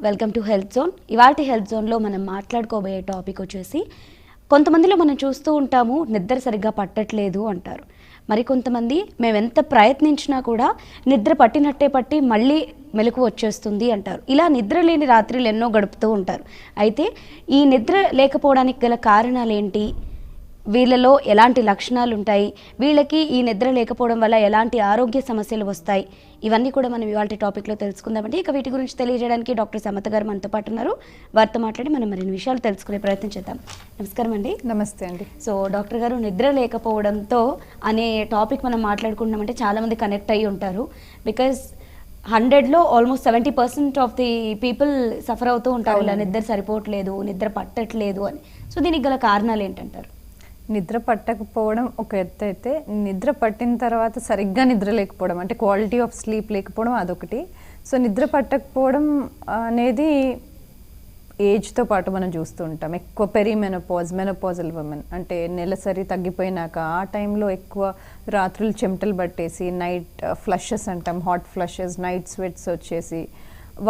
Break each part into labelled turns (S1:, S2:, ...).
S1: Welcome to health zone. ఇవాల్టి health జోన్లో మనం మాట్లాడుకోబోయే టాపిక్ వచ్చేసి కొంతమందిలో మనం చూస్తూ ఉంటాము నిద్ర సరిగ్గా పట్టట్లేదు అంటారు. మరి కొంతమంది మేము ఎంత ప్రయత్నించినా కూడా నిద్ర పట్టినట్టే పట్టి మళ్ళీ మెలకు వచ్చేస్తుంది అంటారు. ఇలా నిద్ర లేని రాత్రులు ఎన్నో గడుపుతూ ఉంటారు. అయితే ఈ నిద్ర లేకపోవడానికి గల కారణాలు ఏంటి, వీళ్ళలో ఎలాంటి లక్షణాలు ఉంటాయి, వీళ్ళకి ఈ నిద్ర లేకపోవడం వల్ల ఎలాంటి ఆరోగ్య సమస్యలు వస్తాయి, ఇవన్నీ కూడా మనం ఇవాళ టాపిక్లో తెలుసుకుందామండి. ఇక వీటి గురించి తెలియజేయడానికి డాక్టర్ సమత గారు మనతో పాటు ఉన్నారు. వారితో మాట్లాడి మనం మరిన్ని విషయాలు తెలుసుకునే ప్రయత్నం చేద్దాం. నమస్కారం అండి.
S2: నమస్తే అండి.
S1: సో డాక్టర్ గారు, నిద్ర లేకపోవడంతో అనే టాపిక్ మనం మాట్లాడుకుంటున్నామంటే చాలామంది కనెక్ట్ అయ్యి ఉంటారు. బికాజ్ 100లో almost 70% of the people suffer అవుతూ ఉంటారు, ఇలా నిద్ర సరిపోవట్లేదు, నిద్ర పట్టట్లేదు అని. సో దీనికి గల కారణాలు ఏంటంటారు?
S2: నిద్ర పట్టకపోవడం ఒక ఎత్తు అయితే, నిద్ర పట్టిన తర్వాత సరిగ్గా నిద్ర లేకపోవడం అంటే క్వాలిటీ ఆఫ్ స్లీప్ లేకపోవడం అదొకటి. సో నిద్ర పట్టకపోవడం అనేది ఏజ్తో పాటు మనం చూస్తూ ఉంటాం. ఎక్కువ మెనోపాజల్ ఉమెన్ అంటే నెలసరి తగ్గిపోయినాక ఆ టైంలో ఎక్కువ రాత్రులు చెమటలు పట్టేసి నైట్ ఫ్లషెస్ అంటాం, హాట్ ఫ్లషెస్, నైట్ స్వెట్స్ వచ్చేసి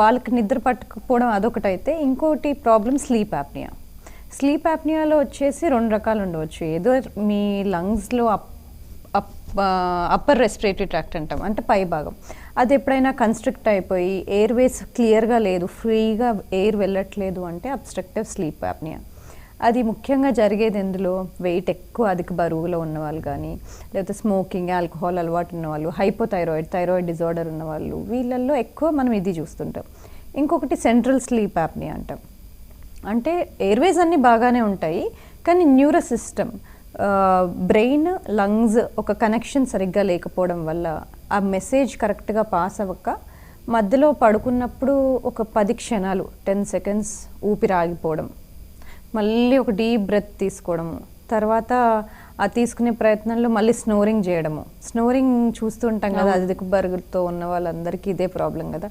S2: వాళ్ళకి నిద్ర పట్టకపోవడం అదొకటైతే, ఇంకోటి ప్రాబ్లం స్లీప్ యాప్నియా. స్లీప్ యాప్నియాలో వచ్చేసి 2 రకాలు ఉండవచ్చు. ఏదో మీ లంగ్స్లో అప్పర్ రెస్పిరేటరీ ట్రాక్ట్ అంటాం, అంటే పై భాగం, అది ఎప్పుడైనా కన్స్ట్రిక్ట్ అయిపోయి ఎయిర్వేస్ క్లియర్గా లేదు, ఫ్రీగా ఎయిర్ వెళ్ళట్లేదు అంటే అబ్స్ట్రక్టివ్ స్లీప్ యాప్నియా. అది ముఖ్యంగా జరిగేది ఎందులో, వెయిట్ ఎక్కువ అధిక బరువులో ఉన్నవాళ్ళు కానీ, లేకపోతే స్మోకింగ్, ఆల్కహాల్ అలవాటు ఉన్నవాళ్ళు, థైరాయిడ్ డిజార్డర్ ఉన్నవాళ్ళు, వీళ్ళల్లో ఎక్కువ మనం ఇది చూస్తుంటాం. ఇంకొకటి సెంట్రల్ స్లీప్ యాప్నియా అంటాం. అంటే ఎయిర్వేస్ అన్నీ బాగానే ఉంటాయి కానీ న్యూరో సిస్టమ్, బ్రెయిన్, లంగ్స్ ఒక కనెక్షన్ సరిగ్గా లేకపోవడం వల్ల ఆ మెసేజ్ కరెక్ట్గా పాస్ అవ్వక మధ్యలో పడుకున్నప్పుడు ఒక 10 క్షణాలు 10 సెకండ్స్ ఊపిరి ఆగిపోవడం, మళ్ళీ ఒక డీప్ బ్రెత్ తీసుకోవడము, తర్వాత ఆ తీసుకునే ప్రయత్నంలో మళ్ళీ స్నోరింగ్ చేయడము. స్నోరింగ్ చూస్తూ ఉంటాం కదా, అది దిక్కుబరుగుతో ఉన్న వాళ్ళందరికీ ఇదే ప్రాబ్లం కదా.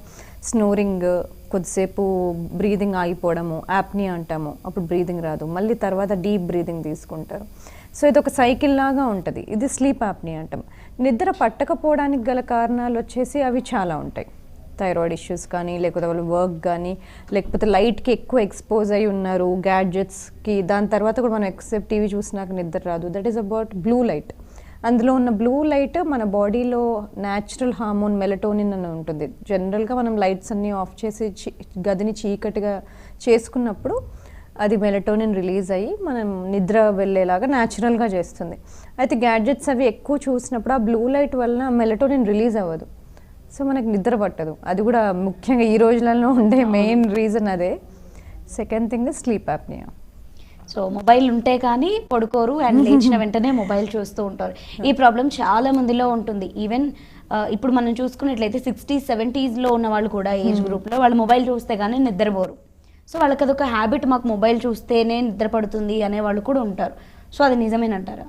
S2: స్నోరింగ్, కొద్దిసేపు బ్రీదింగ్ ఆగిపోవడము, యాప్నియా అంటాము, అప్పుడు బ్రీదింగ్ రాదు, మళ్ళీ తర్వాత డీప్ బ్రీదింగ్ తీసుకుంటారు. సో ఇది ఒక సైకిల్ లాగా ఉంటుంది. ఇది స్లీప్ యాప్నియా అంటాం. నిద్ర పట్టకపోవడానికి గల కారణాలు వచ్చేసి అవి చాలా ఉంటాయి. థైరాయిడ్ ఇష్యూస్ కానీ, లేకపోతే వాళ్ళు వర్క్ కానీ, లేకపోతే లైట్కి ఎక్కువ ఎక్స్పోజ్ అయి ఉన్నారు, గ్యాడ్జెట్స్కి. దాని తర్వాత కూడా మనం ఎక్కువసేపు టీవీ చూసినాక నిద్ర రాదు. That is about blue light. అందులో ఉన్న బ్లూ లైట్ మన బాడీలో న్యాచురల్ హార్మోన్ మెలటోనిన్ అని ఉంటుంది. జనరల్గా మనం లైట్స్ అన్నీ ఆఫ్ చేసి గదిని చీకటిగా చేసుకున్నప్పుడు అది మెలటోనిన్ రిలీజ్ అయ్యి మనం నిద్ర వెళ్ళేలాగా న్యాచురల్గా చేస్తుంది. అయితే గ్యాడ్జెట్స్ అవి ఎక్కువ చూసినప్పుడు ఆ బ్లూ లైట్ వలన మెలటోనిన్ రిలీజ్ అవ్వదు, సో మనకు నిద్ర పట్టదు. అది కూడా ముఖ్యంగా ఈ రోజులలో ఉండే మెయిన్ రీజన్ అదే. Second thing sleep apnoea.
S1: So mobile ఉంటే కానీ పడుకోరు అండ్ లేచిన వెంటనే మొబైల్ చూస్తూ ఉంటారు. ఈ ప్రాబ్లం చాలా మందిలో ఉంటుంది. ఈవెన్ ఇప్పుడు మనం చూసుకున్నట్లయితే 60s, 70sలో ఉన్న వాళ్ళు కూడా ఏజ్ గ్రూప్లో వాళ్ళు మొబైల్ చూస్తే కానీ నిద్రపోరు. సో వాళ్ళకి అదొక హ్యాబిట్, మాకు మొబైల్ చూస్తేనే నిద్ర పడుతుంది అనే వాళ్ళు కూడా ఉంటారు. సో అది నిజమేనంటారా?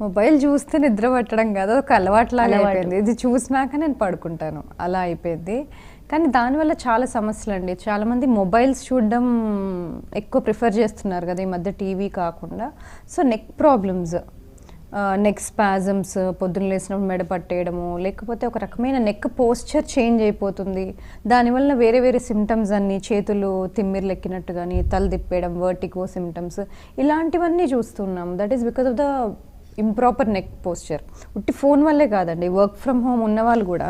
S2: మొబైల్ చూస్తే నిద్ర పట్టడం కాదు, ఒక అలవాటులాగా అయిపోయింది. ఇది చూసినాక నేను పడుకుంటాను అలా అయిపోయింది. కానీ దానివల్ల చాలా సమస్యలు అండి. చాలామంది మొబైల్స్ చూడడం ఎక్కువ ప్రిఫర్ చేస్తున్నారు కదా ఈ మధ్య, టీవీ కాకుండా. So neck problems, neck spasms, పొద్దున్న లేసినప్పుడు మెడ పట్టేయడము, లేకపోతే ఒక రకమైన నెక్ పోస్చర్ చేంజ్ అయిపోతుంది. దానివల్ల వేరే వేరే సిమ్టమ్స్ అన్నీ, చేతులు తిమ్మిర్లు ఎక్కినట్టు కానీ, తల తిప్పేయడం, వర్టిగో సిమ్టమ్స్, ఇలాంటివన్నీ చూస్తున్నాం. That is because of the improper neck posture. ఉట్టి ఫోన్ వల్లే కాదండి, వర్క్ ఫ్రమ్ హోమ్ ఉన్న వాళ్ళు కూడా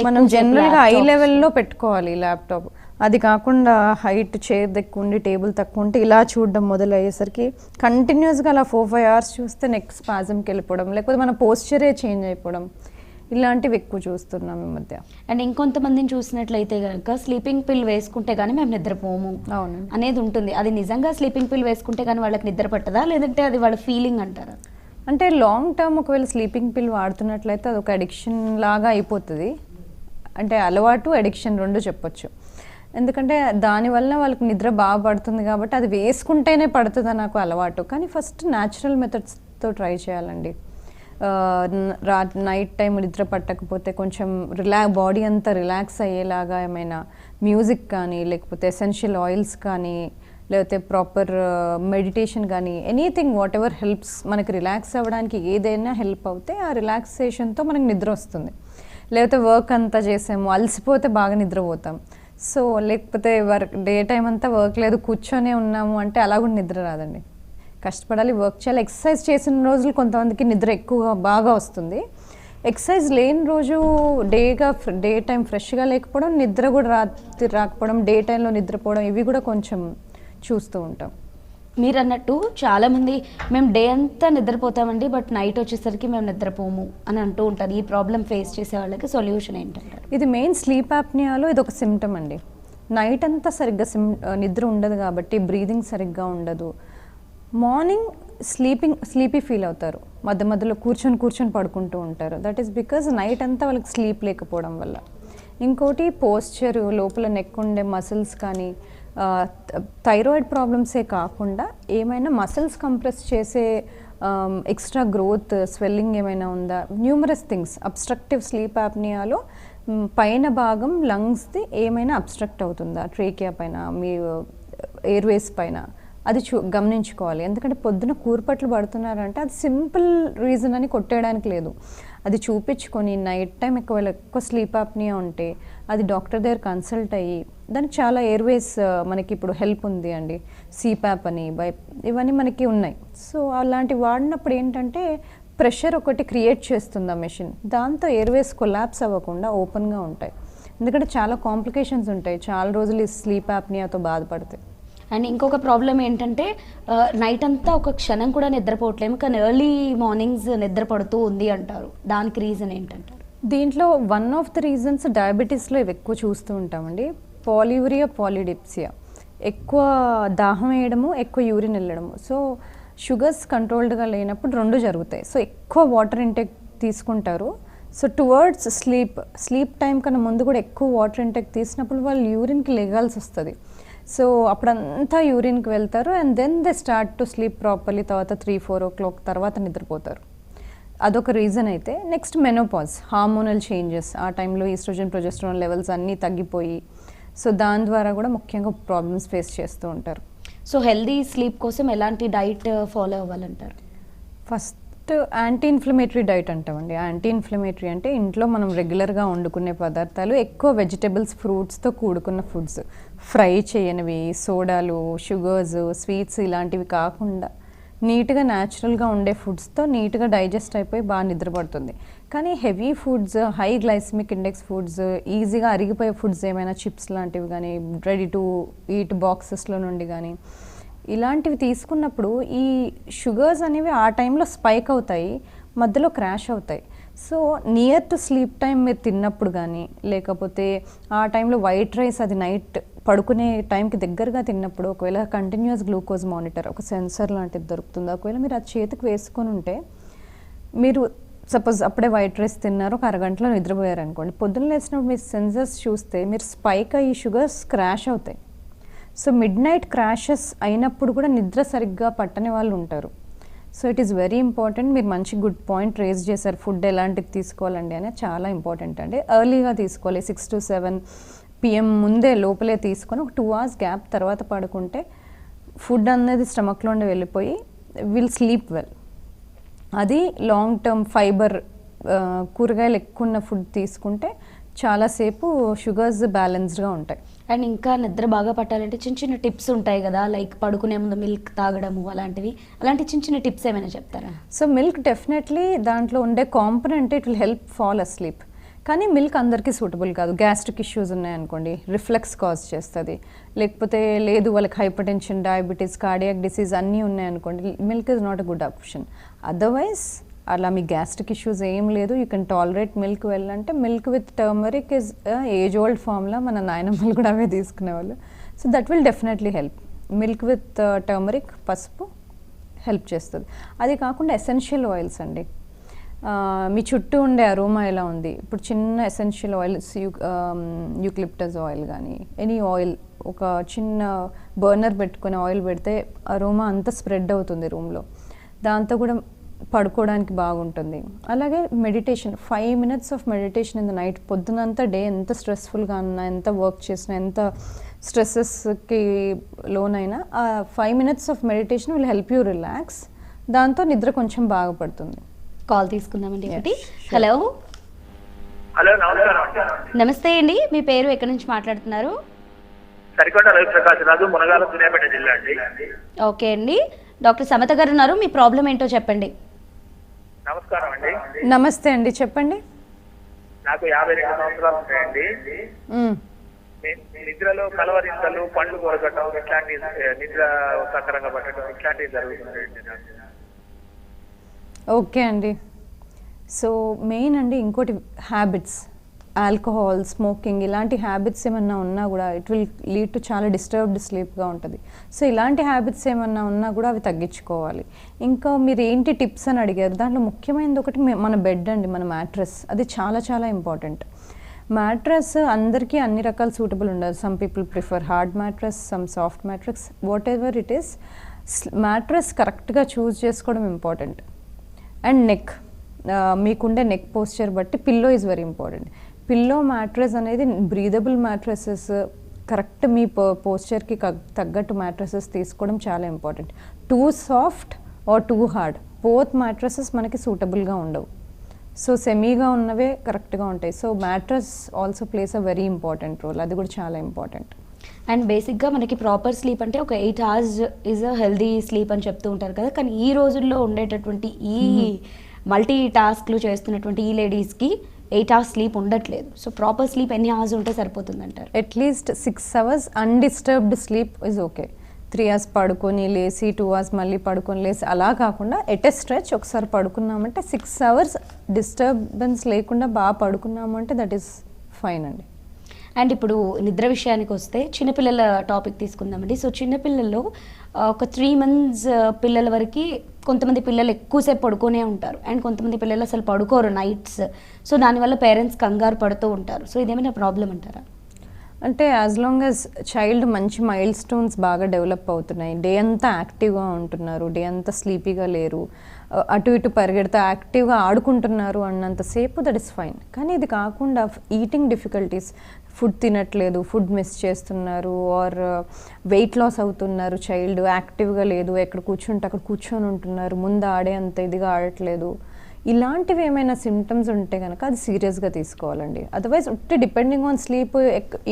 S2: మనం జనరల్గా ఐ లెవెల్లో పెట్టుకోవాలి ల్యాప్టాప్. అది కాకుండా హైట్, చైర్ ఎక్కువ ఉండి టేబుల్ తక్కువ ఉంటే ఇలా చూడడం మొదలయ్యేసరికి కంటిన్యూస్గా అలా 4-5 hours చూస్తే నెక్ స్పాజంకి వెళ్ళిపోవడం, లేకపోతే మన పోస్చరే చేంజ్ అయిపోవడం, ఇలాంటివి ఎక్కువ చూస్తున్నాం ఈ మధ్య.
S1: అండ్ ఇంకొంతమందిని చూసినట్లయితే కనుక స్లీపింగ్ పిల్ వేసుకుంటే కానీ మేము నిద్రపోము అనేది ఉంటుంది. అది నిజంగా స్లీపింగ్ పిల్ వేసుకుంటే కానీ వాళ్ళకి నిద్ర పట్టదా, లేదంటే అది వాళ్ళ ఫీలింగ్ అంటారా?
S2: అంటే లాంగ్ టర్మ్ ఒకవేళ స్లీపింగ్ పిల్ వాడుతున్నట్లయితే అది ఒక అడిక్షన్ లాగా అయిపోతుంది. అంటే అలవాటు, అడిక్షన్ 2 చెప్పొచ్చు. ఎందుకంటే దానివల్ల వాళ్ళకి నిద్ర బాగా పడుతుంది కాబట్టి అది వేసుకుంటేనే పడుతుంది నాకు అలవాటు. కానీ ఫస్ట్ న్యాచురల్ మెథడ్స్తో ట్రై చేయాలండి. నైట్ టైం నిద్ర పట్టకపోతే కొంచెం బాడీ అంతా రిలాక్స్ అయ్యేలాగా ఏమైనా మ్యూజిక్ కానీ, లేకపోతే ఎసెన్షియల్ ఆయిల్స్ కానీ, లేకపోతే ప్రాపర్ మెడిటేషన్ కానీ, ఎనీథింగ్ వాట్ ఎవర్ హెల్ప్స్ మనకి రిలాక్స్ అవ్వడానికి, ఏదైనా హెల్ప్ అవుతే ఆ రిలాక్సేషన్తో మనకి నిద్ర వస్తుంది. లేకపోతే వర్క్ అంతా చేసాము, అలసిపోతే బాగా నిద్రపోతాం. సో లేకపోతే డే టైం అంతా వర్క్ లేదు కూర్చొనే ఉన్నాము అంటే అలా కూడా నిద్ర రాదండి. కష్టపడాలి, వర్క్ చేయాలి. ఎక్సర్సైజ్ చేసిన రోజులు కొంతమందికి నిద్ర ఎక్కువగా బాగా వస్తుంది. ఎక్సర్సైజ్ లేని రోజు డే టైం ఫ్రెష్గా లేకపోవడం, నిద్ర కూడా రాత్రి రాకపోవడం, డే టైంలో నిద్రపోవడం, ఇవి కూడా కొంచెం చూస్తూ ఉంటాం.
S1: మీరు అన్నట్టు చాలామంది మేము డే అంతా నిద్రపోతామండి బట్ నైట్ వచ్చేసరికి మేము నిద్రపోము అని అంటూ ఉంటారు. ఈ ప్రాబ్లం ఫేస్ చేసే వాళ్ళకి సొల్యూషన్ ఏంటంటారు?
S2: ఇది మెయిన్ స్లీప్ యాప్నియాలో ఇది ఒక సిమ్టమ్ అండి. నైట్ అంతా సరిగ్గా నిద్ర ఉండదు కాబట్టి బ్రీదింగ్ సరిగ్గా ఉండదు. మార్నింగ్ స్లీపీ ఫీల్ అవుతారు, మధ్య మధ్యలో కూర్చొని పడుకుంటూ ఉంటారు. దట్ ఈస్ బికాజ్ నైట్ అంతా వాళ్ళకి స్లీప్ లేకపోవడం వల్ల. ఇంకోటి పోస్చర్, లోపల నెక్ ఉండే మసిల్స్ కానీ, థైరాయిడ్ ప్రాబ్లమ్సే కాకుండా ఏమైనా మసిల్స్ కంప్రెస్ చేసే ఎక్స్ట్రా గ్రోత్, స్వెల్లింగ్ ఏమైనా ఉందా, న్యూమరస్ థింగ్స్. అబ్స్ట్రక్టివ్ స్లీప్ యాప్నియాలో పైన భాగం లంగ్స్ది ఏమైనా అబ్స్ట్రక్ట్ అవుతుందా, ట్రేకియా పైన, మీ ఎయిర్వేస్ పైన, అది గమనించుకోవాలి. ఎందుకంటే పొద్దున కూర్పట్లు పడుతున్నారంటే అది సింపుల్ రీజన్ అని కొట్టేయడానికి లేదు. అది చూపించుకొని నైట్ టైం ఎక్కువ స్లీప్ యాప్నియా ఉంటే అది డాక్టర్ దగ్గర కన్సల్ట్ అయ్యి, దానికి చాలా ఎయిర్వేస్ మనకి ఇప్పుడు హెల్ప్ ఉంది అండి, సిప్యాప్ అని ఇవన్నీ మనకి ఉన్నాయి. సో అలాంటి వాడినప్పుడు ఏంటంటే ప్రెషర్ ఒకటి క్రియేట్ చేస్తుంది ఆ మెషిన్, దాంతో ఎయిర్వేస్ కొలాప్స్ అవ్వకుండా ఓపెన్గా ఉంటాయి. ఎందుకంటే చాలా కాంప్లికేషన్స్ ఉంటాయి చాలా రోజులు ఈ స్లీప్ యాప్నియాతో బాధపడితే.
S1: అండ్ ఇంకొక ప్రాబ్లం ఏంటంటే నైట్ అంతా ఒక క్షణం కూడా నిద్రపోవట్లేము కానీ ఎర్లీ మార్నింగ్స్ నిద్ర పడుతూ ఉంది అంటారు. దానికి రీజన్ ఏంటంటారు?
S2: దీంట్లో వన్ ఆఫ్ ద రీజన్స్ డయాబెటీస్లో ఇవి ఎక్కువ చూస్తూ ఉంటామండి. పాలియూరియా, పాలిడిప్సియా, ఎక్కువ దాహం వేయడము, ఎక్కువ యూరిన్ వెళ్ళడము. సో షుగర్స్ కంట్రోల్డ్గా లేనప్పుడు రెండు జరుగుతాయి. సో ఎక్కువ వాటర్ ఇంటేక్ తీసుకుంటారు. సో టువర్డ్స్ స్లీప్ టైం కన్నా ముందు కూడా ఎక్కువ వాటర్ ఇంటేక్ తీసినప్పుడు వాళ్ళు యూరిన్కి లెగాల్సి వస్తుంది. సో అప్పుడంతా యూరిన్కి వెళ్తారు and then they start to sleep properly. తర్వాత 3-4 o'clock తర్వాత నిద్రపోతారు. అదొక రీజన్ అయితే. Next menopause, hormonal changes. ఆ టైంలో ఈస్ట్రోజన్, ప్రొజెస్టరాన్ లెవెల్స్ అన్నీ తగ్గిపోయి, సో దాని ద్వారా కూడా ముఖ్యంగా ప్రాబ్లమ్స్ ఫేస్ చేస్తూ ఉంటారు.
S1: సో హెల్దీ స్లీప్ కోసం ఎలాంటి డైట్ ఫాలో అవ్వాలంటారు?
S2: ఫస్ట్ యాంటీ ఇన్ఫ్లమేటరీ డైట్ అంటామండి. యాంటీ ఇన్ఫ్లమేటరీ అంటే ఇంట్లో మనం రెగ్యులర్గా వండుకునే పదార్థాలు, ఎక్కువ వెజిటబుల్స్, ఫ్రూట్స్తో కూడుకున్న ఫుడ్స్, ఫ్రై చేయనివి, సోడాలు, షుగర్స్, స్వీట్స్ ఇలాంటివి కాకుండా నీట్గా న్యాచురల్గా ఉండే ఫుడ్స్తో నీట్గా డైజెస్ట్ అయిపోయి బాగా నిద్రపడుతుంది. కానీ heavy foods, high glycaemic index foods, ఈజీగా అరిగిపోయే ఫుడ్స్ ఏమైనా చిప్స్ లాంటివి కానీ, రెడీ టు ఈట్ బాక్సెస్లో నుండి కానీ ఇలాంటివి తీసుకున్నప్పుడు ఈ షుగర్స్ అనేవి ఆ టైంలో స్పైక్ అవుతాయి, మధ్యలో క్రాష్ అవుతాయి. So near to sleep time మీరు తిన్నప్పుడు కానీ, లేకపోతే ఆ టైంలో వైట్ రైస్ అది నైట్ పడుకునే టైంకి దగ్గరగా తిన్నప్పుడు, ఒకవేళ కంటిన్యూస్ గ్లూకోజ్ మానిటర్, ఒక సెన్సర్ లాంటిది దొరుకుతుంది, ఒకవేళ మీరు అది చేతికి వేసుకొని ఉంటే, మీరు సపోజ్ అప్పుడే వైట్ రైస్ తిన్నారు, ఒక అరగంటలో నిద్రపోయారు అనుకోండి, పొద్దున్న లేచినప్పుడు మీరు సెన్సర్స్ చూస్తే మీరు స్పైక్ అయ్యి షుగర్స్ క్రాష్ అవుతాయి. సో మిడ్ నైట్ క్రాషెస్ అయినప్పుడు కూడా నిద్ర సరిగ్గా పట్టని వాళ్ళు ఉంటారు. So it is very important. మీరు మంచి గుడ్ పాయింట్ రేజ్ చేశారు, ఫుడ్ ఎలాంటిది తీసుకోవాలండి అనేది చాలా ఇంపార్టెంట్ అండి. ఎర్లీగా తీసుకోవాలి, 6 to 7 PM ముందే లోపలే తీసుకొని ఒక 2 hours గ్యాప్ తర్వాత పడుకుంటే ఫుడ్ అనేది స్టమక్లోనే వెళ్ళిపోయి విల్ స్లీప్ వెల్. అది లాంగ్ టర్మ్ ఫైబర్, కూరగాయలు ఎక్కువ ఉన్న ఫుడ్ తీసుకుంటే చాలాసేపు షుగర్స్ బ్యాలెన్స్డ్గా ఉంటాయి.
S1: అండ్ ఇంకా నిద్ర బాగా పట్టాలంటే చిన్న చిన్న టిప్స్ ఉంటాయి కదా, లైక్ పడుకునే ముందు మిల్క్ తాగడము అలాంటి చిన్న చిన్న టిప్స్ ఏమైనా చెప్తారా? సో
S2: మిల్క్ డెఫినెట్లీ దాంట్లో ఉండే component it will help fall asleep. కానీ మిల్క్ అందరికీ సూటబుల్ కాదు. గ్యాస్ట్రిక్ ఇష్యూస్ ఉన్నాయనుకోండి, రిఫ్లెక్స్ కాజ్ చేస్తుంది. లేకపోతే లేదు వాళ్ళకి hypertension, diabetes, cardiac disease అన్నీ ఉన్నాయనుకోండి, milk is not a good option. Otherwise అలా మీ గ్యాస్ట్రిక్ ఇష్యూస్ ఏం లేదు, యూ కెన్ టాలరేట్ మిల్క్ వెళ్ళంటే milk with turmeric is age old formula. మన నాయనమ్మలు కూడా అవే తీసుకునేవాళ్ళు. So that will definitely help. Milk with turmeric, పసుపు హెల్ప్ చేస్తుంది. అది కాకుండా ఎసెన్షియల్ ఆయిల్స్ అండి. మీ చుట్టూ ఉండే అరోమా ఎలా ఉంది, ఇప్పుడు చిన్న ఎసెన్షియల్ ఆయిల్స్, యూక్లిప్టస్ ఆయిల్ కానీ ఎనీ ఆయిల్, ఒక చిన్న బర్నర్ పెట్టుకుని ఆయిల్ పెడితే అరోమా అంతా స్ప్రెడ్ అవుతుంది రూమ్లో, దాంతో కూడా పడుకోవడానికి బాగుంటుంది. అలాగే meditation, 5 minutes of meditation in the night. పొద్దునంతా డే ఎంత స్ట్రెస్ఫుల్గా ఉన్నా, ఎంత వర్క్ చేసినా, ఎంత స్ట్రెస్సెస్కి లోనైనా ఆ 5 minutes of meditation will help you relax. దాంతో నిద్ర కొంచెం బాగా పడుతుంది.
S1: కాల్ తీసుకుందామండి ఒకటి. హలో
S3: హలో, నమస్కారం.
S1: నమస్తే అండి, మీ పేరు ఎక్కడి నుంచి మాట్లాడుతున్నారు?
S3: సరికొండ రవిప్రకాశ్ రాజు, మునగాల సూర్యాపేట జిల్లా అండి.
S1: ఓకే అండి, డాక్టర్ సమత గారు ఉన్నారు, మీ ప్రాబ్లం ఏంటో చెప్పండి.
S3: నమస్కారం అండి.
S2: నమస్తే అండి, చెప్పండి.
S3: నాకు 52 సంవత్సరాలు ఉంటాయండి.
S2: మ్మ్.
S3: నిద్రలో కలవరింతలు, పండ్లు కొరకటం, ఇట్లాంటి నిద్ర సక్రంగా పట్టడం ఇట్లాంటివి జరుగుతున్నాయండి నాకు.
S2: ఓకే అండి. సో మెయిన్ అండి ఇంకోటి హ్యాబిట్స్, ఆల్కహాల్, స్మోకింగ్ ఇలాంటి హ్యాబిట్స్ ఏమన్నా ఉన్నా కూడా ఇట్ విల్ లీడ్ టు చాలా డిస్టర్బ్డ్ స్లీప్గా ఉంటుంది. సో ఇలాంటి హ్యాబిట్స్ ఏమన్నా ఉన్నా కూడా అవి తగ్గించుకోవాలి. ఇంకా మీరు ఏంటి టిప్స్ అని అడిగారు, దాంట్లో ముఖ్యమైనది ఒకటి మన బెడ్ అండి, మన మ్యాట్రెస్. అది చాలా చాలా ఇంపార్టెంట్. మ్యాట్రెస్ అందరికీ అన్ని రకాల సూటబుల్ ఉండదు. Some people prefer hard mattress, some soft mattress, whatever it is. Mattress కరెక్ట్గా చూస్ చేసుకోవడం ఇంపార్టెంట్. అండ్ నెక్, మీకుండే నెక్ పోస్చర్ బట్టి pillow is very important. Pillow mattress అనేది బ్రీదబుల్ మ్యాట్రెసెస్, కరెక్ట్ మీ పోస్చర్కి తగ్గట్టు మ్యాట్రెసెస్ తీసుకోవడం చాలా important. Too soft or too hard both mattresses మనకి సూటబుల్గా ఉండవు. సో సెమీగా ఉన్నవే కరెక్ట్గా ఉంటాయి. So mattress also plays a very important role, అది కూడా చాలా ఇంపార్టెంట్.
S1: అండ్ బేసిక్గా మనకి ప్రాపర్ స్లీప్ అంటే ఒక 8 hours is a healthy sleep అని చెప్తూ ఉంటారు కదా, కానీ ఈ రోజుల్లో ఉండేటటువంటి ఈ మల్టీ టాస్క్లు చేస్తున్నటువంటి ఈ లేడీస్కి 8 hours స్లీప్ ఉండట్లేదు. సో ప్రాపర్ స్లీప్ ఎన్ని hours ఉంటే సరిపోతుంది అంటారు?
S2: At least 6 hours undisturbed sleep is okay. 3 hours పడుకొని లేసి 2 hours మళ్ళీ పడుకొని లేసి అలా కాకుండా ఎట్ ఎ స్ట్రెచ్ ఒకసారి పడుకున్నామంటే 6 hours డిస్టర్బెన్స్ లేకుండా బాగా పడుకున్నామంటే దట్ ఈస్ ఫైన్ అండి.
S1: అండ్ ఇప్పుడు నిద్ర విషయానికి వస్తే చిన్నపిల్లల టాపిక్ తీసుకుందామండి. సో చిన్నపిల్లల్లో ఒక 3 months పిల్లల వరకు కొంతమంది పిల్లలు ఎక్కువసేపు పడుకునే ఉంటారు, అండ్ కొంతమంది పిల్లలు అసలు పడుకోరు నైట్స్. సో దానివల్ల పేరెంట్స్ కంగారు పడుతూ ఉంటారు. సో ఇదేమైనా ప్రాబ్లం అంటారా?
S2: అంటే యాజ్ లాంగ్ యాజ్ చైల్డ్ మంచి మైల్ స్టోన్స్ బాగా డెవలప్ అవుతున్నాయి, డే అంతా యాక్టివ్గా ఉంటున్నారు, డే అంతా స్లీపీగా లేరు, అటు ఇటు పరిగెడుతూ యాక్టివ్గా ఆడుకుంటున్నారు అన్నంతసేపు దట్ ఇస్ ఫైన్. కానీ ఇది కాకుండా ఈటింగ్ డిఫికల్టీస్, ఫుడ్ తినట్లేదు, ఫుడ్ మిస్ చేస్తున్నారు, ఆర్ వెయిట్ లాస్ అవుతున్నారు, చైల్డ్ యాక్టివ్గా లేదు, ఎక్కడ కూర్చుంటే అక్కడ కూర్చొని ఉంటున్నారు, ముందు ఆడే అంత ఇదిగా ఆడట్లేదు, ఇలాంటివి ఏమైనా సిమ్టమ్స్ ఉంటే కనుక అది సీరియస్గా తీసుకోవాలండి. అదర్వైజ్ ఉట్టి డిపెండింగ్ ఆన్ స్లీప్,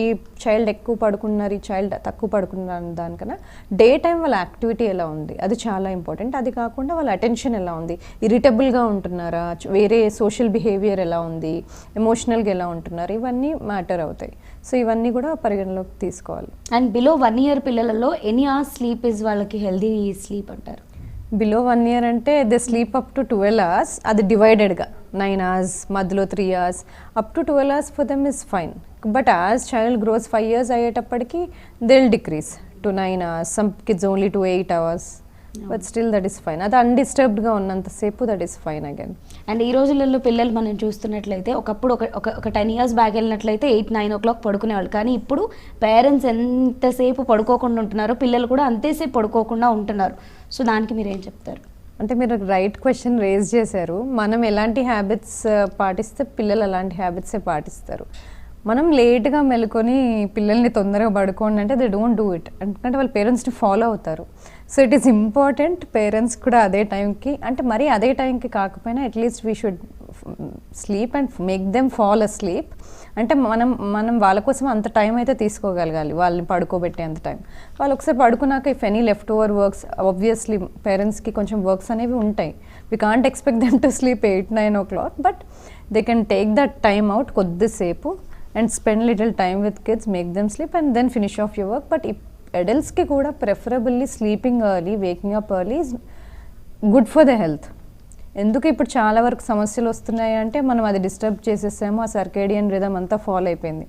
S2: ఈ చైల్డ్ ఎక్కువ పడుకున్నారు, ఈ చైల్డ్ తక్కువ పడుకున్నారు దానికన్నా డే టైం వాళ్ళ యాక్టివిటీ ఎలా ఉంది అది చాలా ఇంపార్టెంట్. అది కాకుండా వాళ్ళ అటెన్షన్ ఎలా ఉంది, ఇరిటబుల్గా ఉంటున్నారా, వేరే సోషల్ బిహేవియర్ ఎలా ఉంది, ఎమోషనల్గా ఎలా ఉంటున్నారు, ఇవన్నీ మ్యాటర్ అవుతాయి. సో ఇవన్నీ కూడా పరిగణలోకి తీసుకోవాలి.
S1: అండ్ బిలో 1 year పిల్లలలో ఎన్ని hours స్లీప్ ఇస్ వాళ్ళకి హెల్దీ స్లీప్ అంటారు?
S2: బిలో 1 year అంటే they sleep up to 12 hours, అది డివైడెడ్గా 9 hours, మధ్యలో 3 hours, up to 12 hours for them is fine. But as child gross 5 years అయ్యేటప్పటికి they will decrease to 9 hours, some kids only to 8 hours, but still that is fine. అది అన్డిస్టర్బ్డ్గా ఉన్నంతసేపు that is fine again.
S1: And ఈ రోజులలో పిల్లలు మనం చూస్తున్నట్లయితే ఒకప్పుడు ఒక 10 years బ్యాక్ వెళ్ళినట్లయితే 8-9 o'clock పడుకునేవాళ్ళు, కానీ ఇప్పుడు పేరెంట్స్ ఎంతసేపు పడుకోకుండా ఉంటున్నారో పిల్లలు కూడా అంతేసేపు పడుకోకుండా ఉంటున్నారు. సో దానికి మీరు ఏం చెప్తారు?
S2: అంటే మీరు రైట్ క్వశ్చన్ రేజ్ చేశారు. మనం ఎలాంటి హ్యాబిట్స్ పాటిస్తే పిల్లలు అలాంటి హ్యాబిట్సే పాటిస్తారు. మనం లేట్గా మెలుకొని పిల్లల్ని తొందరగా పడుకోండి అంటే దే డోంట్ డూ ఇట్, ఎందుకంటే వాళ్ళ పేరెంట్స్ని ఫాలో అవుతారు. So it is important parents కూడా అదే టైంకి, అంటే మరీ అదే టైంకి కాకపోయినా at least we should sleep and make them fall a sleep. అంటే మనం వాళ్ళ కోసం అంత టైం అయితే తీసుకోగలగాలి, వాళ్ళని పడుకోబెట్టే అంత టైం. వాళ్ళు ఒకసారి పడుకున్నాక if any left over works, obviously పేరెంట్స్కి కొంచెం వర్క్స్ అనేవి ఉంటాయి, we can't expect them to sleep 8-9 o'clock, but they can take that time out కొద్దిసేపు and spend little time with kids, make them sleep and then finish off your work. But adults ki kuda preferably sleeping early, waking up early is good for the health. ఎందుకు ఇప్పుడు చాలా వరకు సమస్యలు వస్తున్నాయి అంటే మనం అది డిస్టర్బ్ చేసేసాము, ఆ సర్కేడియన్ రిథమ్ అంతా ఫాలో అయిపోయింది.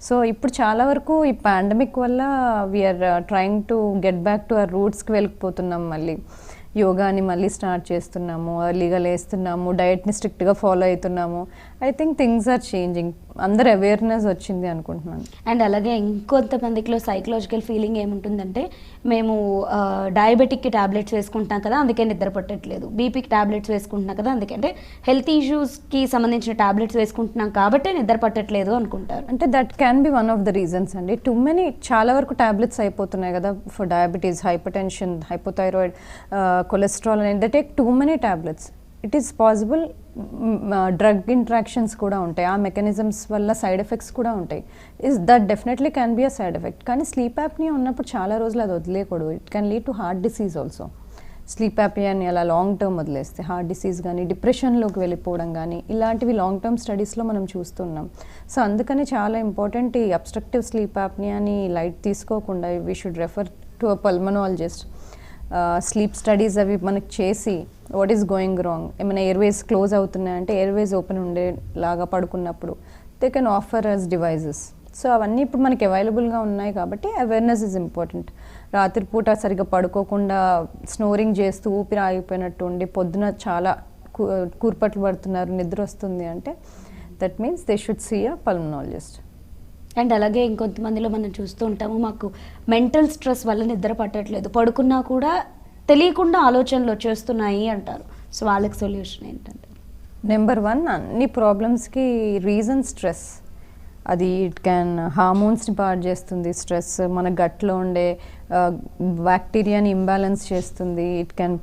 S2: సో ఇప్పుడు చాలా వరకు ఈ పాండమిక్ వల్ల we are trying to get back to our రూట్స్కి వెళ్ళిపోతున్నాం. మళ్ళీ యోగాని మళ్ళీ స్టార్ట్ చేస్తున్నాము, ఎర్లీగా లేస్తున్నాము, డయట్ని స్ట్రిక్ట్గా ఫాలో అవుతున్నాము. I think things are changing, అందరు అవేర్నెస్ వచ్చింది అనుకుంటున్నాను.
S1: అండ్ అలాగే ఇంకొంతమందిలో సైకలాజికల్ ఫీలింగ్ ఏముంటుందంటే మేము డయాబెటిక్కి ట్యాబ్లెట్స్ వేసుకుంటున్నాం కదా అందుకే నిద్ర పట్టట్లేదు, బీపీకి ట్యాబ్లెట్స్ వేసుకుంటున్నాం కదా అందుకే, అంటే హెల్త్ ఇష్యూస్కి సంబంధించిన ట్యాబ్లెట్స్ వేసుకుంటున్నాం కాబట్టే నిద్ర పట్టట్లేదు అనుకుంటారు.
S2: అంటే that can be one of the reasons అండి. టూ మెనీ చాలా వరకు ట్యాబ్లెట్స్ అయిపోతున్నాయి కదా for diabetes, hypertension, hypothyroid, cholesterol అనేది, they take too many tablets. It is possible drug interactions కూడా ఉంటాయి, ఆ మెకానిజమ్స్ వల్ల సైడ్ ఎఫెక్ట్స్ కూడా ఉంటాయి. That definitely can be a side effect. కానీ స్లీప్ యాప్నియా ఉన్నప్పుడు చాలా రోజులు అది వదిలేయకూడదు. It can lead to heart disease also. Sleep యాప్నియాని అలా లాంగ్ టర్మ్ వదిలేస్తే హార్ట్ డిసీజ్ కానీ డిప్రెషన్లోకి వెళ్ళిపోవడం కానీ ఇలాంటివి లాంగ్ టర్మ్ స్టడీస్లో మనం చూస్తున్నాం. సో అందుకని చాలా ఇంపార్టెంట్ ఈ అబ్స్ట్రక్టివ్ స్లీప్ యాప్నియాని లైట్ తీసుకోకుండా we should refer to a pulmonologist. Sleep studies అవి మనకు చేసి వాట్ ఈస్ గోయింగ్ రాంగ్, ఏమైనా ఎయిర్వేస్ క్లోజ్ అవుతున్నాయంటే ఎయిర్వేస్ ఓపెన్ ఉండేలాగా పడుకున్నప్పుడు they can offer us devices. So అవన్నీ ఇప్పుడు మనకి అవైలబుల్గా ఉన్నాయి కాబట్టి అవేర్నెస్ ఈజ్ ఇంపార్టెంట్. రాత్రిపూట సరిగ్గా పడుకోకుండా స్నోరింగ్ చేస్తూ ఊపిరి ఆగిపోయినట్టు ఉండి పొద్దున చాలా కూర్పట్లు పడుతున్నారు, నిద్ర వస్తుంది అంటే that means they should see a pulmonologist.
S1: And అలాగే ఇంకొంతమందిలో మనం చూస్తూ ఉంటాము, మాకు మెంటల్ స్ట్రెస్ వల్ల నిద్ర పట్టట్లేదు, పడుకున్నా కూడా తెలియకుండా ఆలోచనలు వచ్చేస్తున్నాయి అంటారు. సో వాళ్ళకి సొల్యూషన్ ఏంటంటే
S2: నెంబర్ 1, అన్ని ప్రాబ్లమ్స్కి రీజన్ స్ట్రెస్. అది ఇట్ క్యాన్ హార్మోన్స్ని పాడు చేస్తుంది స్ట్రెస్, మన గట్లో ఉండే బ్యాక్టీరియాని ఇంబ్యాలెన్స్ చేస్తుంది. It can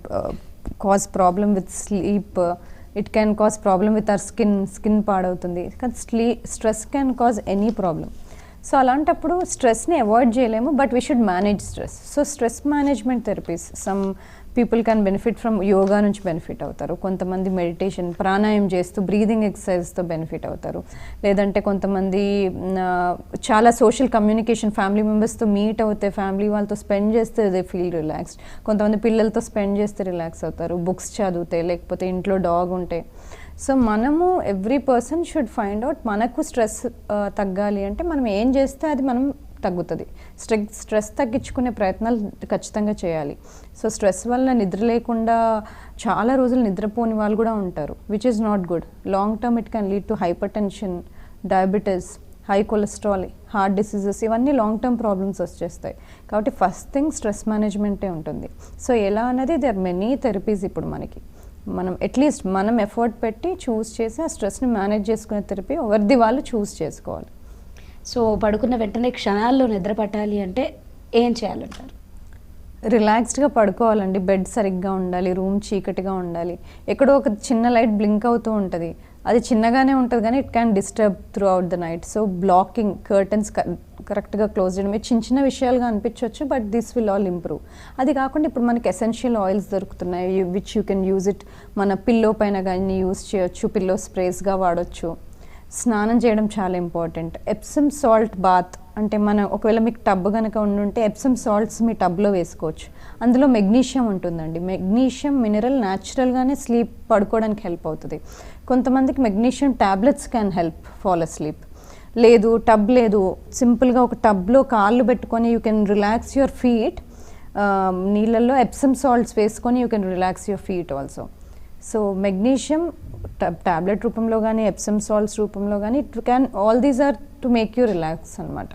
S2: cause problem with sleep, it can cause problem with our skin పాడవుతుంది. కానీ stress can cause any problem. So అలాంటప్పుడు స్ట్రెస్ని అవాయిడ్ చేయలేము, but we should manage stress. So stress management therapies some people can benefit from yoga నుంచి benefit అవుతారు, కొంతమంది meditation ప్రాణాయామం చేస్తూ బ్రీదింగ్ ఎక్సర్సైజ్తో బెనిఫిట్ అవుతారు, లేదంటే కొంతమంది చాలా సోషల్ కమ్యూనికేషన్ ఫ్యామిలీ మెంబర్స్తో మీట్ అవుతే ఫ్యామిలీ వాళ్ళతో స్పెండ్ చేస్తే దే ఫీల్ రిలాక్స్డ్, కొంతమంది పిల్లలతో స్పెండ్ చేస్తే రిలాక్స్ అవుతారు, బుక్స్ చదివితే లేకపోతే ఇంట్లో డాగ్ ఉంటే. సో మనము every person should find out మనకు స్ట్రెస్ తగ్గాలి అంటే మనం ఏం చేస్తే అది మనం తగ్గుతుంది. స్ట్రెస్ తగ్గించుకునే ప్రయత్నాలు ఖచ్చితంగా చేయాలి. సో స్ట్రెస్ వల్ల నిద్ర లేకుండా చాలా రోజులు నిద్రపోని వాళ్ళు కూడా ఉంటారు, which is not good. Long term it can lead to hyper tension, diabetes, high cholesterol, heart diseases, ఇవన్నీ లాంగ్ టర్మ్ ప్రాబ్లమ్స్ వచ్చేస్తాయి. కాబట్టి ఫస్ట్ థింగ్ స్ట్రెస్ మేనేజ్మెంటే ఉంటుంది. సో ఎలా అనేది దే ఆర్ మెనీ థెరపీస్ ఇప్పుడు మనకి. మనం అట్లీస్ట్ మనం ఎఫర్ట్ పెట్టి చూస్ చేసి ఆ స్ట్రెస్ని మేనేజ్ చేసుకునే థెరపీ ఎవరిది వాళ్ళు చూస్ చేసుకోవాలి.
S1: సో పడుకున్న వెంటనే క్షణాల్లో నిద్ర పట్టాలి అంటే ఏం చేయాలంటారు?
S2: రిలాక్స్డ్గా పడుకోవాలండి, బెడ్ సరిగ్గా ఉండాలి, రూమ్ చీకటిగా ఉండాలి. ఎక్కడో ఒక చిన్న లైట్ బ్లింక్ అవుతూ ఉంటుంది, అది చిన్నగానే ఉంటుంది కానీ it can disturb through out the night. So blocking, curtains కరెక్ట్గా క్లోజ్ చేయడం, చిన్న చిన్న విషయాలుగా అనిపించవచ్చు, but this will all improve. అది కాకుండా ఇప్పుడు మనకి ఎసెన్షియల్ ఆయిల్స్ దొరుకుతున్నాయి which you can use it. మన పిల్లో పైన కానీ యూజ్ చేయొచ్చు, పిల్లో స్ప్రేస్గా వాడచ్చు. స్నానం చేయడం చాలా ఇంపార్టెంట్. ఎప్సమ్ సాల్ట్ బాత్ అంటే మన ఒకవేళ మీకు టబ్ కనుక ఉండుంటే ఎప్సమ్ సాల్ట్స్ మీ టబ్లో వేసుకోవచ్చు. అందులో మెగ్నీషియం ఉంటుందండి. మెగ్నీషియం మినరల్ న్యాచురల్గానే స్లీప్ పడుకోవడానికి హెల్ప్ అవుతుంది. కొంతమందికి magnesium tablets can help fall asleep. లేదు టబ్ లేదు, సింపుల్గా ఒక టబ్లో కాళ్ళు పెట్టుకొని you can relax your feet, నీళ్ళల్లో ఎప్సమ్ సాల్ట్స్ వేసుకొని you can relax your feet also. So magnesium tablet రూపంలో కానీ ఎప్సమ్ సాల్ట్స్ రూపంలో కానీ it can all these are to make you relax అనమాట.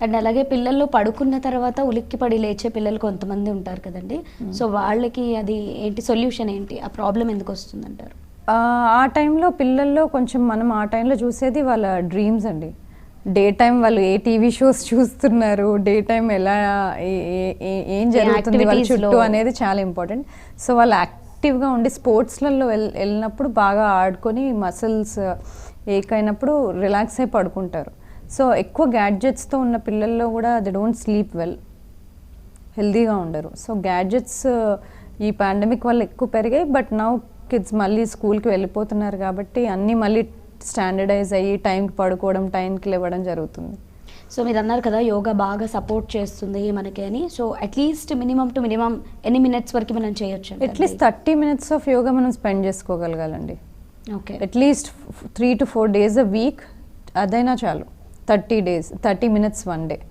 S1: అండ్ అలాగే పిల్లల్లో పడుకున్న తర్వాత ఉలిక్కిపడి లేచే పిల్లలు కొంతమంది ఉంటారు కదండి, సో వాళ్ళకి అది ఏంటి సొల్యూషన్ ఏంటి, ఆ ప్రాబ్లం ఎందుకు వస్తుందంటారు?
S2: ఆ టైంలో పిల్లల్లో కొంచెం మనం ఆ టైంలో చూసేది వాళ్ళ డ్రీమ్స్ అండి. డే టైం వాళ్ళు ఏ టీవీ షోస్ చూస్తున్నారు, డే టైం ఎలా ఏం జరుగుతుంది వాళ్ళ చుట్టూ అనేది చాలా ఇంపార్టెంట్. సో వాళ్ళు యాక్టివ్గా ఉండి స్పోర్ట్స్లలో వెళ్ళినప్పుడు బాగా ఆడుకొని మసిల్స్ ఏకైనప్పుడు రిలాక్స్ అయి పడుకుంటారు. సో ఎక్కువ గ్యాడ్జెట్స్తో ఉన్న పిల్లల్లో కూడా దే డోంట్ స్లీప్ వెల్, హెల్దీగా ఉండరు. సో గ్యాడ్జెట్స్ ఈ పాండమిక్ వల్ల ఎక్కువ పెరిగాయి, బట్ నౌ కిడ్స్ మళ్ళీ స్కూల్కి వెళ్ళిపోతున్నారు కాబట్టి అన్నీ మళ్ళీ స్టాండర్డైజ్ అయ్యి టైంకి పడుకోవడం, టైంకి లేవడం జరుగుతుంది.
S1: సో మీరు అన్నారు కదా యోగా బాగా సపోర్ట్ చేస్తుంది మనకి అని, so at least minimum to minimum ఎన్ని మినిట్స్ వరకు మనం చేయొచ్చు?
S2: అట్లీస్ట్ 30 minutes ఆఫ్ యోగా మనం స్పెండ్ చేసుకోగలగాలండి.
S1: Okay,
S2: at least 3 to 4 days a week, అదైనా చాలు. 30 minutes 1 day.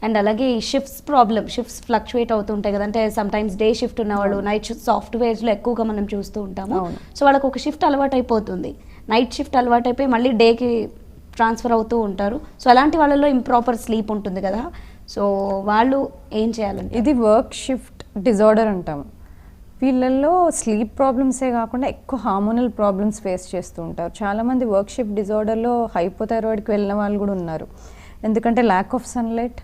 S1: అండ్ అలాగే ఈ షిఫ్ట్స్ ఫ్లక్చువేట్ అవుతుంటాయి కదా, అంటే సమ్ టైమ్స్ డే షిఫ్ట్ ఉన్నవాళ్ళు నైట్ షిఫ్ట్ సాఫ్ట్వేర్స్లో ఎక్కువగా మనం చూస్తూ ఉంటాము. సో వాళ్ళకి ఒక షిఫ్ట్ అలవాటు అయిపోతుంది, నైట్ షిఫ్ట్ అలవాటు అయిపోయి మళ్ళీ డేకి ట్రాన్స్ఫర్ అవుతూ ఉంటారు. సో అలాంటి వాళ్ళలో ఇంప్రాపర్ స్లీప్ ఉంటుంది కదా, సో వాళ్ళు ఏం చేయాలంటే?
S2: ఇది వర్క్ షిఫ్ట్ డిజార్డర్ అంటాము. వీళ్ళల్లో స్లీప్ ప్రాబ్లమ్సే కాకుండా ఎక్కువ హార్మోనల్ ప్రాబ్లమ్స్ ఫేస్ చేస్తూ ఉంటారు. చాలామంది వర్క్ షిఫ్ట్ డిజార్డర్లో హైపోథైరాయిడ్కి వెళ్ళిన వాళ్ళు కూడా ఉన్నారు. ఎందుకంటే lack of sunlight,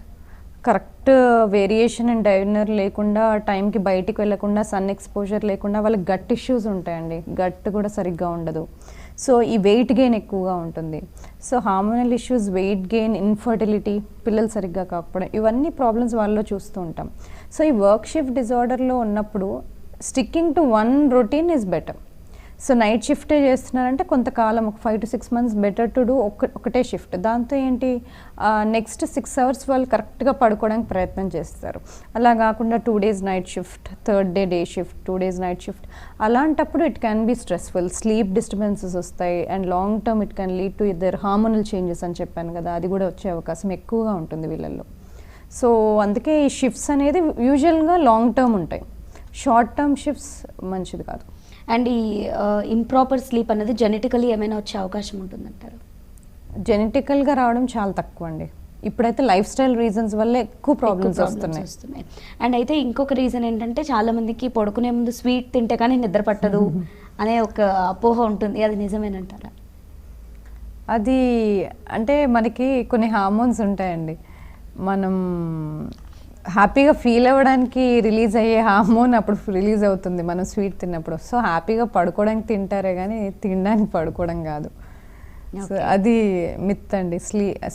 S2: correct variation and diner లేకుండా, టైంకి బయటికి వెళ్ళకుండా, సన్ ఎక్స్పోజర్ లేకుండా వాళ్ళకి గట్ ఇష్యూస్ ఉంటాయండి. గట్ కూడా సరిగ్గా ఉండదు. సో ఈ వెయిట్ గెయిన్ ఎక్కువగా ఉంటుంది. So hormonal issues, weight gain, infertility, పిల్లలు సరిగ్గా కాకపోవడం, ఇవన్నీ ప్రాబ్లమ్స్ వాళ్ళలో చూస్తూ ఉంటాం. సో ఈ వర్క్ షిఫ్ట్ డిజార్డర్లో ఉన్నప్పుడు sticking to one routine is better. So night షిఫ్టే చేస్తున్నారంటే కొంతకాలం, ఒక 5 to 6 months better to do ఒకటే షిఫ్ట్. దాంతో ఏంటి, నెక్స్ట్ 6 hours వాళ్ళు కరెక్ట్గా పడుకోవడానికి ప్రయత్నం చేస్తారు. అలా కాకుండా 2 days night shift, 3rd day day shift, 2 days night shift, అలాంటప్పుడు it can be stressful. Sleep disturbances వస్తాయి and long term it can lead to either hormonal changes అని చెప్పాను కదా, అది కూడా వచ్చే అవకాశం ఎక్కువగా ఉంటుంది వీళ్ళల్లో. సో అందుకే ఈ షిఫ్ట్స్ అనేది యూజువల్గా లాంగ్ టర్మ్ ఉంటాయి. షార్ట్ టర్మ్ షిఫ్ట్స్ మంచిది కాదు.
S1: అండ్ ఈ ఇంప్రాపర్ స్లీప్ అనేది జెనెటికలీ ఏమైనా వచ్చే అవకాశం ఉంటుందంటారు?
S2: జెనెటికల్గా రావడం చాలా తక్కువ అండి. ఇప్పుడైతే లైఫ్ స్టైల్ రీజన్స్ వల్ల ఎక్కువ ప్రాబ్లమ్స్ వస్తున్నాయి.
S1: అండ్ అయితే ఇంకొక రీజన్ ఏంటంటే చాలా మందికి పడుకునే ముందు స్వీట్ తింటే కానీ నిద్ర పట్టదు అనే ఒక అపోహ ఉంటుంది, అది నిజమేనంటారా?
S2: అది అంటే మనకి కొన్ని హార్మోన్స్ ఉంటాయండి, మనం హ్యాపీగా ఫీల్ అవ్వడానికి రిలీజ్ అయ్యే హార్మోన్ అప్పుడు రిలీజ్ అవుతుంది మనం స్వీట్ తిన్నప్పుడు. సో హ్యాపీగా పడుకోవడానికి తింటారే కానీ తినడానికి పడుకోవడం కాదు. సో అది మిత్ అండి,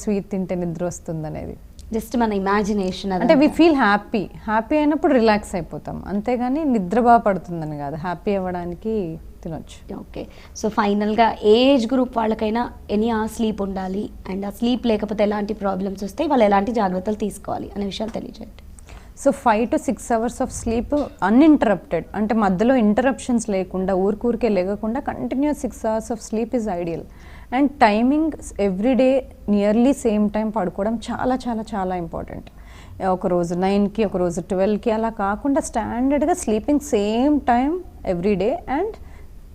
S2: స్వీట్ తింటే నిద్ర వస్తుంది అనేది.
S1: జస్ట్ మన ఇమాజినేషన్.
S2: అంటే వి ఫీల్ హ్యాపీ అయినప్పుడు రిలాక్స్ అయిపోతాం, అంతేగాని నిద్ర బాగా పడుతుందని కాదు. హ్యాపీ అవ్వడానికి తినొచ్చు.
S1: ఓకే. సో ఫైనల్గా ఏజ్ గ్రూప్ వాళ్ళకైనా ఆ స్లీప్ ఉండాలి అండ్ ఆ స్లీప్ లేకపోతే ఎలాంటి ప్రాబ్లమ్స్ వస్తాయి, వాళ్ళు ఎలాంటి జాగ్రత్తలు తీసుకోవాలి అనే విషయాలు తెలియజేయండి.
S2: So 5 to 6 hours of sleep uninterrupted, అంటే మధ్యలో ఇంటరప్షన్స్ లేకుండా, ఊరికే లేకుండా continuous 6 hours of sleep is ideal. And timing everyday nearly same time పడుకోవడం చాలా చాలా చాలా ఇంపార్టెంట్. ఒకరోజు 9కి, ఒకరోజు 12కి, అలా కాకుండా స్టాండర్డ్గా sleeping same time everyday and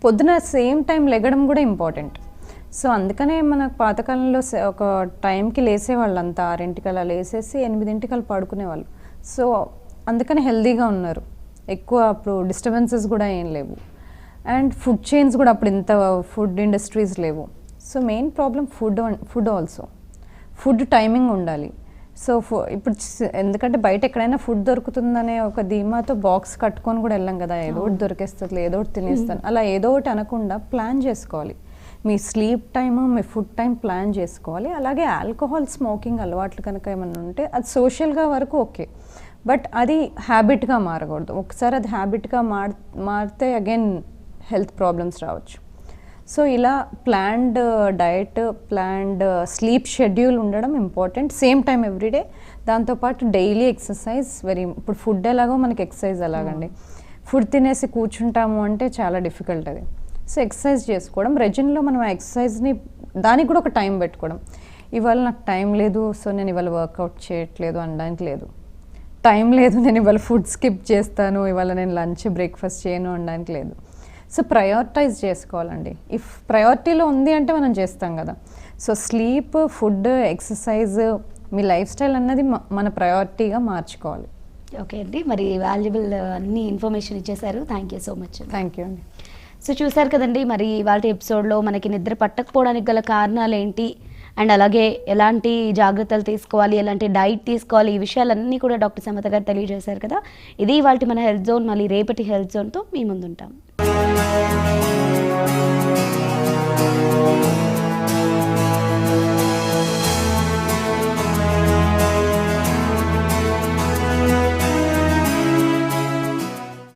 S2: పొద్దున సేమ్ టైం లెగడం కూడా ఇంపార్టెంట్. సో అందుకనే మన పాతకాలంలో ఒక టైంకి లేసేవాళ్ళు, అంతా 6ంటికి అలా లేసేసి 8ంటికి అలా పడుకునేవాళ్ళు. సో అందుకని హెల్దీగా ఉన్నారు, ఎక్కువ అప్పుడు డిస్టర్బెన్సెస్ కూడా ఏం లేవు. అండ్ ఫుడ్ చైన్స్ కూడా అప్పుడు ఇంత ఫుడ్ ఇండస్ట్రీస్ లేవు. So main problem food also. Food timing ఉండాలి. సో ఇప్పుడు ఎందుకంటే బయట ఎక్కడైనా ఫుడ్ దొరుకుతుందనే ఒక ధీమాతో బాక్స్ కట్టుకొని కూడా వెళ్ళాం కదా, ఏదో ఒకటి దొరికేస్తుంది, ఏదో ఒకటి తినేస్తాను, అలా ఏదో ఒకటి అనకుండా ప్లాన్ చేసుకోవాలి. మీ స్లీప్ టైము, మీ ఫుడ్ టైం ప్లాన్ చేసుకోవాలి. అలాగే ఆల్కహాల్, స్మోకింగ్ అలవాట్లు కనుక ఏమన్నా ఉంటే అది సోషల్గా వరకు ఓకే, బట్ అది హ్యాబిట్గా మారకూడదు. ఒకసారి అది హ్యాబిట్గా మారితే అగైన్ హెల్త్ ప్రాబ్లమ్స్ రావచ్చు. సో ఇలా planned diet, planned sleep schedule ఉండడం ఇంపార్టెంట్. Same time everyday. దాంతోపాటు డైలీ ఎక్సర్సైజ్ ఇప్పుడు ఫుడ్ ఎలాగో మనకి ఎక్సర్సైజ్ అలాగండి. ఫుడ్ తినేసి కూర్చుంటాము అంటే చాలా డిఫికల్ట్ అది. సో ఎక్సర్సైజ్ చేసుకోవడం, రెజిన్లో మనం ఆ ఎక్సర్సైజ్ని దానికి కూడా ఒక టైం పెట్టుకోవడం. ఇవాళ నాకు టైం లేదు, సో నేను ఇవాళ వర్కౌట్ చేయట్లేదు అనడానికి లేదు. టైం లేదు, నేను ఇవాళ ఫుడ్ స్కిప్ చేస్తాను, ఇవాళ నేను లంచ్ బ్రేక్ఫాస్ట్ చేయను అనడానికి లేదు. సో ప్రయారిటైజ్ చేసుకోవాలండి. ఇఫ్ ప్రయారిటీలో ఉంది అంటే మనం చేస్తాం కదా. సో స్లీప్, ఫుడ్, ఎక్సర్సైజ్, మీ లైఫ్ స్టైల్ అన్నది మన ప్రయారిటీగా మార్చుకోవాలి.
S1: ఓకే అండి, మరి వాల్యుబుల్ అన్ని ఇన్ఫర్మేషన్ ఇచ్చేసారు. Thank you so much.
S2: Thank you అండి.
S1: సో చూసారు కదండి, మరి ఇవాళ ఎపిసోడ్లో మనకి నిద్ర పట్టకపోవడానికి గల కారణాలు ఏంటి అండ్ అలాగే ఎలాంటి జాగ్రత్తలు తీసుకోవాలి, ఎలాంటి డైట్ తీసుకోవాలి, ఈ విషయాలన్నీ కూడా డాక్టర్ సమత గారు తెలియజేశారు కదా. ఇది ఇవాళ మన హెల్త్ జోన్. మళ్ళీ రేపటి హెల్త్ జోన్తో మీ ముందుంటాం.